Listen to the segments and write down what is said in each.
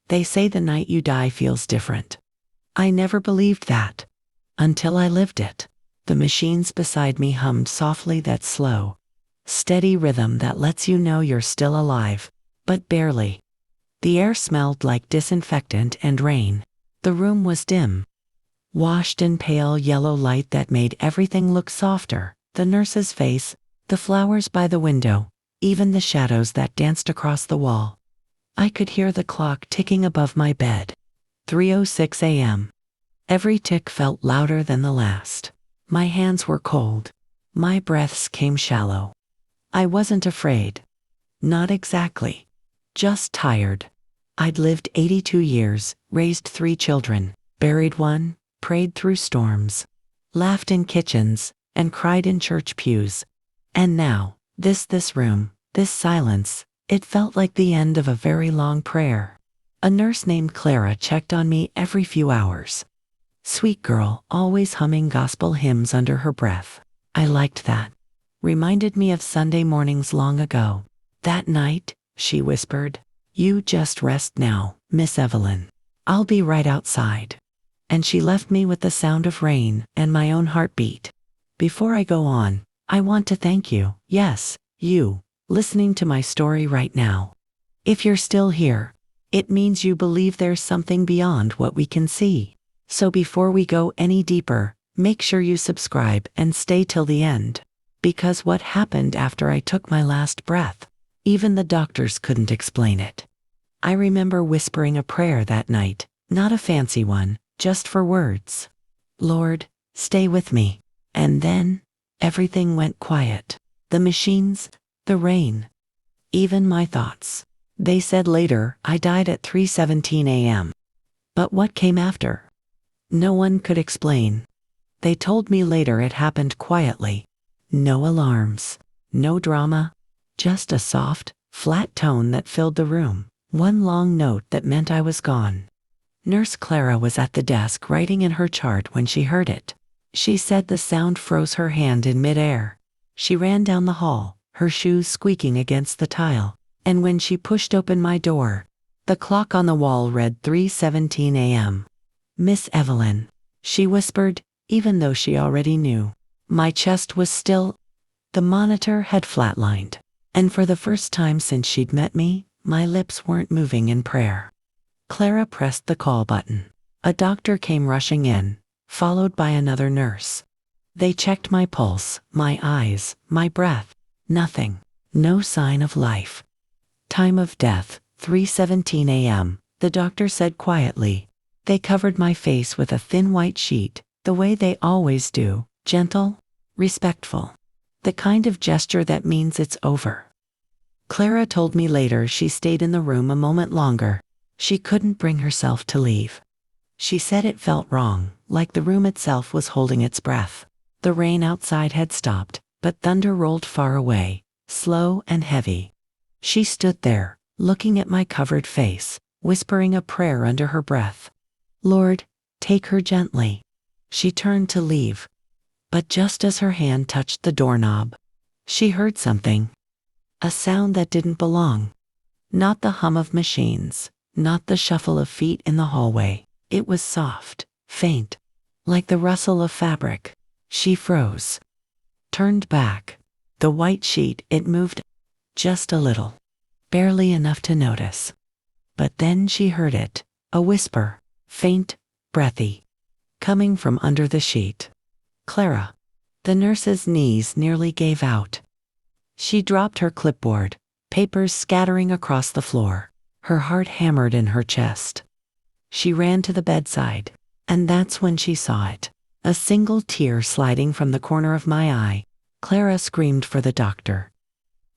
They say the night you die feels different. I never believed that. Until I lived it. The machines beside me hummed softly, that slow, steady rhythm that lets you know you're still alive, but barely. The air smelled like disinfectant and rain. The room was dim, washed in pale yellow light that made everything look softer. The nurse's face, the flowers by the window, even the shadows that danced across the wall. I could hear the clock ticking above my bed. 3:06 a.m. Every tick felt louder than the last. My hands were cold. My breaths came shallow. I wasn't afraid. Not exactly. Just tired. I'd lived 82 years, raised 3 children, buried one, prayed through storms, laughed in kitchens, and cried in church pews. And now, this room, this silence, it felt like the end of a very long prayer. A nurse named Clara checked on me every few hours. Sweet girl, always humming gospel hymns under her breath. I liked that. Reminded me of Sunday mornings long ago. That night, she whispered, "You just rest now, Miss Evelyn. I'll be right outside." And she left me with the sound of rain and my own heartbeat. Before I go on, I want to thank you, yes, you, listening to my story right now. If you're still here, it means you believe there's something beyond what we can see. So before we go any deeper, make sure you subscribe and stay till the end. Because what happened after I took my last breath, even the doctors couldn't explain it. I remember whispering a prayer that night, not a fancy one, just for words. Lord, stay with me. And then, everything went quiet. The machines, the rain, even my thoughts. They said later I died at 3:17 a.m. But what came after? No one could explain. They told me later it happened quietly. No alarms, no drama, just a soft, flat tone that filled the room. One long note that meant I was gone. Nurse Clara was at the desk writing in her chart when she heard it. She said the sound froze her hand in midair. She ran down the hall, her shoes squeaking against the tile, and when she pushed open my door, the clock on the wall read 3:17 a.m. Miss Evelyn, she whispered, even though she already knew. My chest was still. The monitor had flatlined, and for the first time since she'd met me, my lips weren't moving in prayer. Clara pressed the call button. A doctor came rushing in, followed by another nurse. They checked my pulse, my eyes, my breath. Nothing. No sign of life. Time of death, 3:17 a.m., the doctor said quietly. They covered my face with a thin white sheet, the way they always do, gentle, respectful. The kind of gesture that means it's over. Clara told me later she stayed in the room a moment longer. She couldn't bring herself to leave. She said it felt wrong, like the room itself was holding its breath. The rain outside had stopped, but thunder rolled far away, slow and heavy. She stood there, looking at my covered face, whispering a prayer under her breath. Lord, take her gently. She turned to leave. But just as her hand touched the doorknob, she heard something. A sound that didn't belong. Not the hum of machines, not the shuffle of feet in the hallway. It was soft, faint, like the rustle of fabric. She froze. Turned back. The white sheet, it moved just a little. Barely enough to notice. But then she heard it, a whisper, faint, breathy, coming from under the sheet. Clara. The nurse's knees nearly gave out. She dropped her clipboard, papers scattering across the floor. Her heart hammered in her chest. She ran to the bedside, and that's when she saw it. A single tear sliding from the corner of my eye. Clara screamed for the doctor.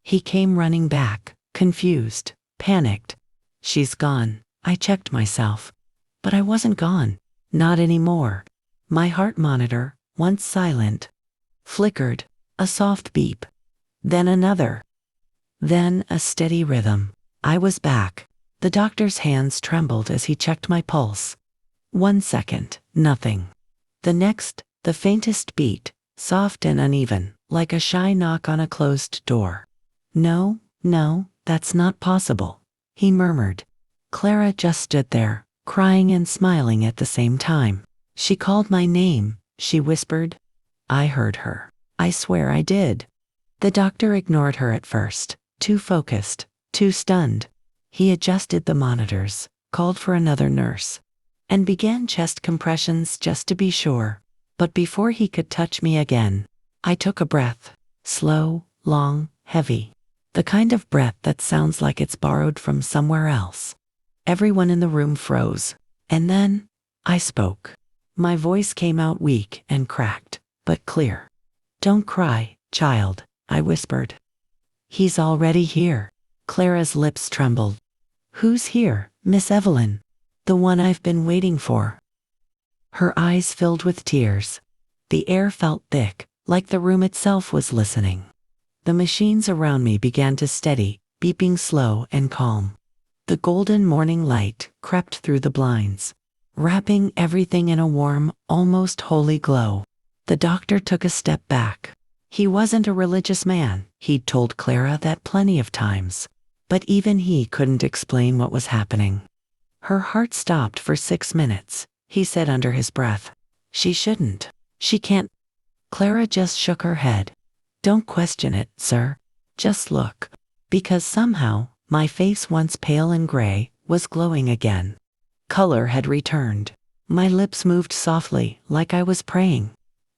He came running back, confused, panicked. She's gone. I checked myself. But I wasn't gone. Not anymore. My heart monitor, once silent, flickered, a soft beep. Then another. Then a steady rhythm. I was back. The doctor's hands trembled as he checked my pulse. 1 second, nothing. The next, the faintest beat, soft and uneven, like a shy knock on a closed door. No, that's not possible, he murmured. Clara just stood there, crying and smiling at the same time. She called my name, she whispered. I heard her. I swear I did. The doctor ignored her at first, too focused, too stunned. He adjusted the monitors, called for another nurse, and began chest compressions just to be sure. But before he could touch me again, I took a breath. Slow, long, heavy. The kind of breath that sounds like it's borrowed from somewhere else. Everyone in the room froze. And then, I spoke. My voice came out weak and cracked, but clear. "Don't cry, child," I whispered. "He's already here." Clara's lips trembled. "Who's here, Miss Evelyn?" "The one I've been waiting for." Her eyes filled with tears. The air felt thick, like the room itself was listening. The machines around me began to steady, beeping slow and calm. The golden morning light crept through the blinds, wrapping everything in a warm, almost holy glow. The doctor took a step back. He wasn't a religious man, he'd told Clara that plenty of times. But even he couldn't explain what was happening. "Her heart stopped for 6 minutes, he said under his breath. "She shouldn't. She can't." Clara just shook her head. "Don't question it, sir. Just look." Because somehow, my face, once pale and gray, was glowing again. Color had returned. My lips moved softly, like I was praying.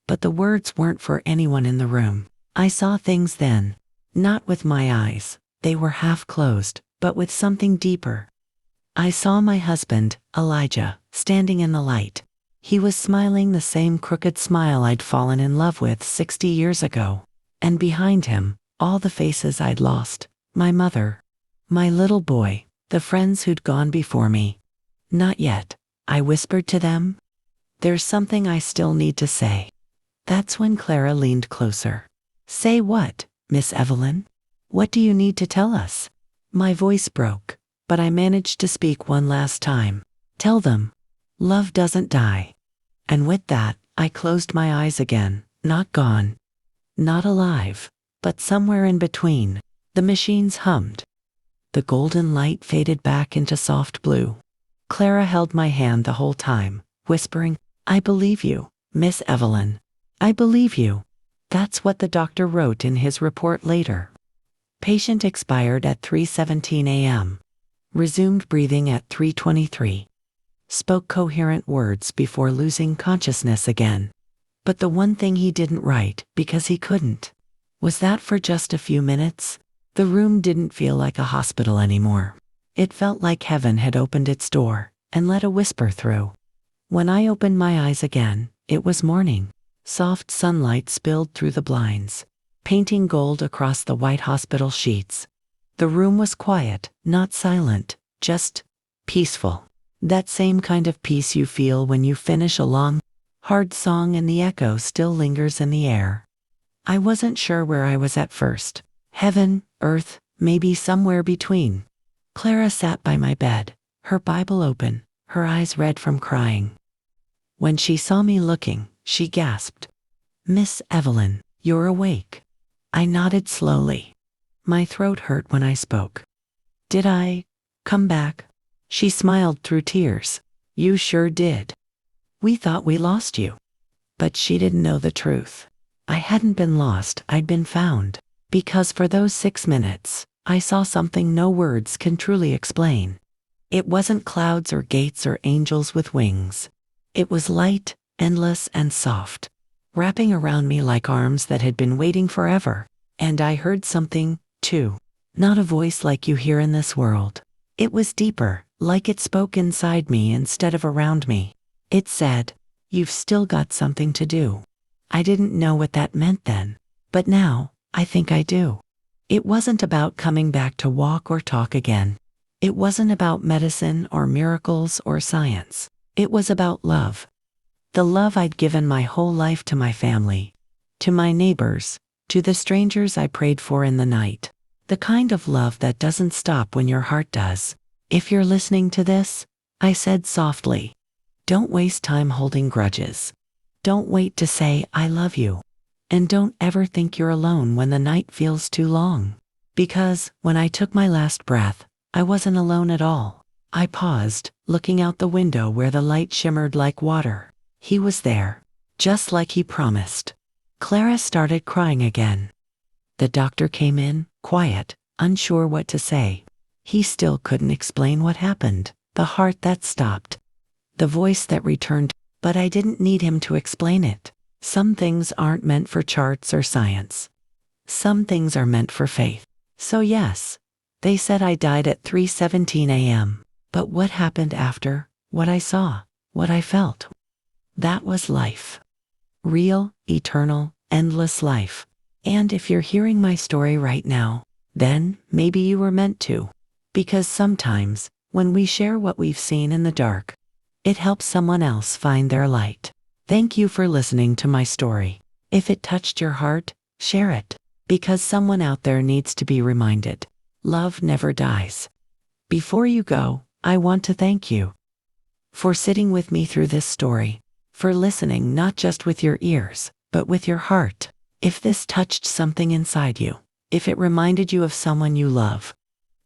But the words weren't for anyone in the room. I saw things then. Not with my eyes. They were half closed, but with something deeper. I saw my husband, Elijah, standing in the light. He was smiling the same crooked smile I'd fallen in love with 60 years ago. And behind him, all the faces I'd lost. My mother. My little boy. The friends who'd gone before me. "Not yet," I whispered to them. "There's something I still need to say." That's when Clara leaned closer. "Say what, Miss Evelyn? What do you need to tell us?" My voice broke, but I managed to speak one last time. "Tell them. Love doesn't die." And with that, I closed my eyes again, not gone. Not alive, but somewhere in between. The machines hummed. The golden light faded back into soft blue. Clara held my hand the whole time, whispering, "I believe you, Miss Evelyn. I believe you." That's what the doctor wrote in his report later. Patient expired at 3:17 a.m. Resumed breathing at 3:23. Spoke coherent words before losing consciousness again. But the one thing he didn't write, because he couldn't, was that for just a few minutes, the room didn't feel like a hospital anymore. It felt like heaven had opened its door and let a whisper through. When I opened my eyes again, it was morning. Soft sunlight spilled through the blinds, painting gold across the white hospital sheets. The room was quiet, not silent, just peaceful. That same kind of peace you feel when you finish a long, hard song and the echo still lingers in the air. I wasn't sure where I was at first. Heaven, earth, maybe somewhere between. Clara sat by my bed, her Bible open, her eyes red from crying. When she saw me looking, she gasped, "Miss Evelyn, you're awake." I nodded slowly. My throat hurt when I spoke. "Did I come back?" She smiled through tears. "You sure did. We thought we lost you." But she didn't know the truth. I hadn't been lost, I'd been found. Because for those 6 minutes, I saw something no words can truly explain. It wasn't clouds or gates or angels with wings. It was light, endless and soft, wrapping around me like arms that had been waiting forever. And I heard something, too. Not a voice like you hear in this world. It was deeper, like it spoke inside me instead of around me. It said, "You've still got something to do." I didn't know what that meant then, but now, I think I do. It wasn't about coming back to walk or talk again. It wasn't about medicine or miracles or science. It was about love. The love I'd given my whole life to my family, to my neighbors, to the strangers I prayed for in the night. The kind of love that doesn't stop when your heart does. "If you're listening to this," I said softly, "don't waste time holding grudges. Don't wait to say, 'I love you.' And don't ever think you're alone when the night feels too long. Because, when I took my last breath, I wasn't alone at all. I paused, looking out the window where the light shimmered like water. He was there, just like he promised. Clara started crying again. The doctor came in, quiet, unsure what to say. He still couldn't explain what happened. The heart that stopped. The voice that returned, but I didn't need him to explain it. Some things aren't meant for charts or science. Some things are meant for faith. So yes, they said I died at 3:17 a.m. But what happened after, what I saw, what I felt? That was life. Real, eternal, endless life. And if you're hearing my story right now, then maybe you were meant to. Because sometimes, when we share what we've seen in the dark, it helps someone else find their light. Thank you for listening to my story. If it touched your heart, share it. Because someone out there needs to be reminded. Love never dies. Before you go, I want to thank you for sitting with me through this story, for listening not just with your ears, but with your heart. If this touched something inside you, if it reminded you of someone you love,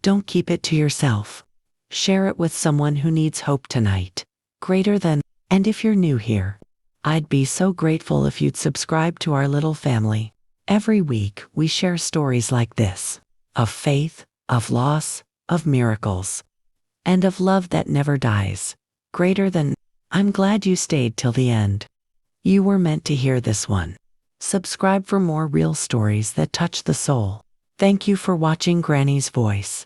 don't keep it to yourself. Share it with someone who needs hope tonight. Greater than, and if you're new here, I'd be so grateful if you'd subscribe to our little family. Every week, we share stories like this, of faith, of loss, of miracles, and of love that never dies. Greater than, I'm glad you stayed till the end. You were meant to hear this one. Subscribe for more real stories that touch the soul. Thank you for watching Granny's Voice.